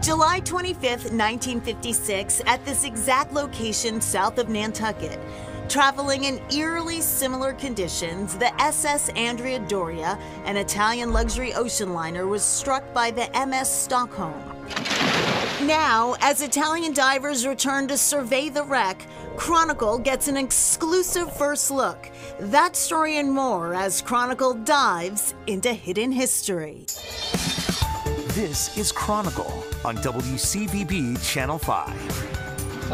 July 25th, 1956, at this exact location south of Nantucket, traveling in eerily similar conditions, the SS Andrea Doria, an Italian luxury ocean liner, was struck by the MS Stockholm. Now, as Italian divers return to survey the wreck, Chronicle gets an exclusive first look. That story and more as Chronicle dives into hidden history. This is Chronicle on WCVB Channel 5.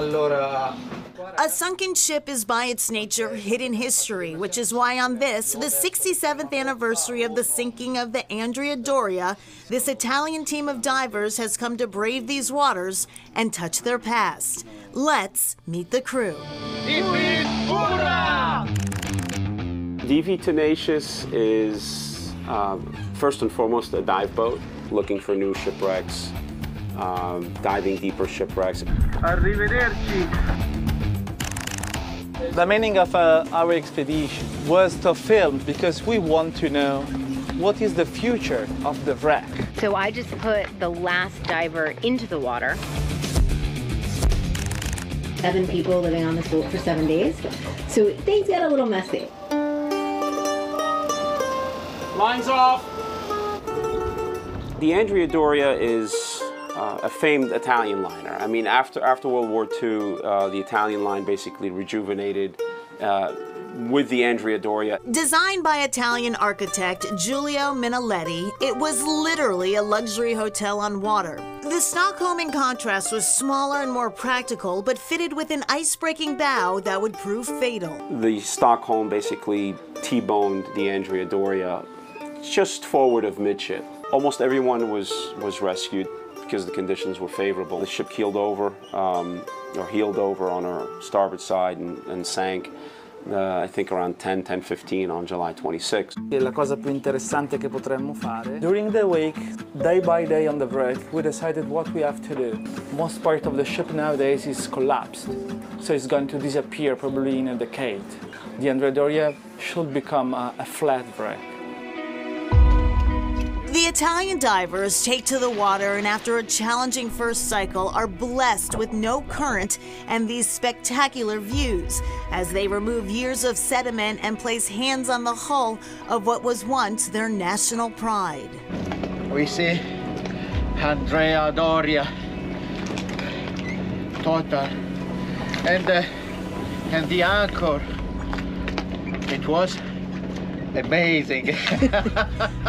A sunken ship is by its nature hidden history, which is why on this, the 67th anniversary of the sinking of the Andrea Doria, this Italian team of divers has come to brave these waters and touch their past. Let's meet the crew. DV Tenacious is first and foremost a dive boat looking for new shipwrecks, diving deeper shipwrecks. Arrivederci. The meaning of our expedition was to film because we want to know what is the future of the wreck. So I just put the last diver into the water. 7 people living on this boat for 7 days, so things got a little messy. Lines off! The Andrea Doria is a famed Italian liner. I mean, after World War II, the Italian line basically rejuvenated with the Andrea Doria. Designed by Italian architect Giulio Minnaletti, it was literally a luxury hotel on water. The Stockholm, in contrast, was smaller and more practical, but fitted with an ice-breaking bow that would prove fatal. The Stockholm basically T-boned the Andrea Doria just forward of midship. Almost everyone was rescued because the conditions were favorable. The ship keeled over, or heeled over on her starboard side and sank, I think around 10:15 on July 26. La cosa più interessante che potremmo fare. During the week, day by day on the wreck, we decided what we have to do. Most part of the ship nowadays is collapsed, so it's going to disappear probably in a decade. The Andrea Doria should become a flat wreck. The Italian divers take to the water and after a challenging first cycle are blessed with no current and these spectacular views as they remove years of sediment and place hands on the hull of what was once their national pride. We see Andrea Doria, total, and the anchor, it was amazing.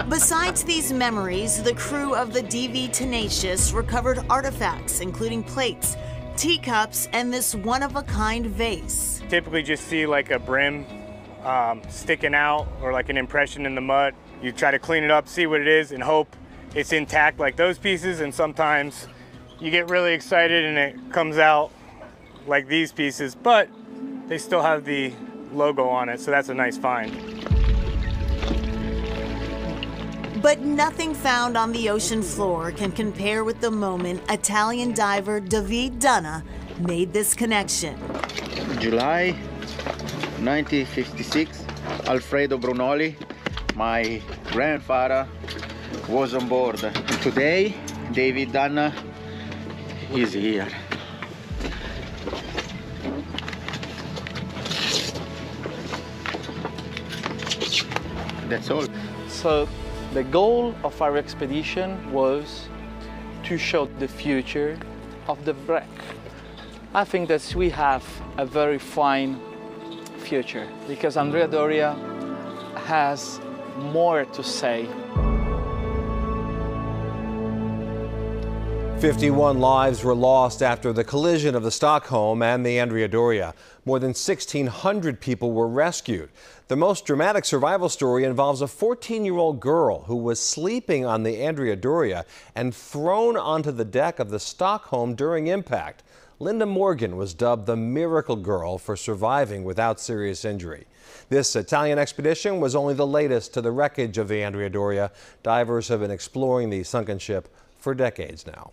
Besides these memories, the crew of the DV Tenacious recovered artifacts, including plates, teacups, and this one-of-a-kind vase. Typically just see like a brim sticking out or like an impression in the mud. You try to clean it up, see what it is, and hope it's intact like those pieces, and sometimes you get really excited and it comes out like these pieces, but they still have the logo on it, so that's a nice find. But nothing found on the ocean floor can compare with the moment Italian diver David Dunna made this connection. July 1956, Alfredo Brunoli, my grandfather, was on board. Today, David Dunna is here. That's all. So the goal of our expedition was to show the future of the wreck. I think that we have a very fine future because Andrea Doria has more to say. 51 lives were lost after the collision of the Stockholm and the Andrea Doria. More than 1,600 people were rescued. The most dramatic survival story involves a 14-year-old girl who was sleeping on the Andrea Doria and thrown onto the deck of the Stockholm during impact. Linda Morgan was dubbed the Miracle Girl for surviving without serious injury. This Italian expedition was only the latest to the wreckage of the Andrea Doria. Divers have been exploring the sunken ship for decades now.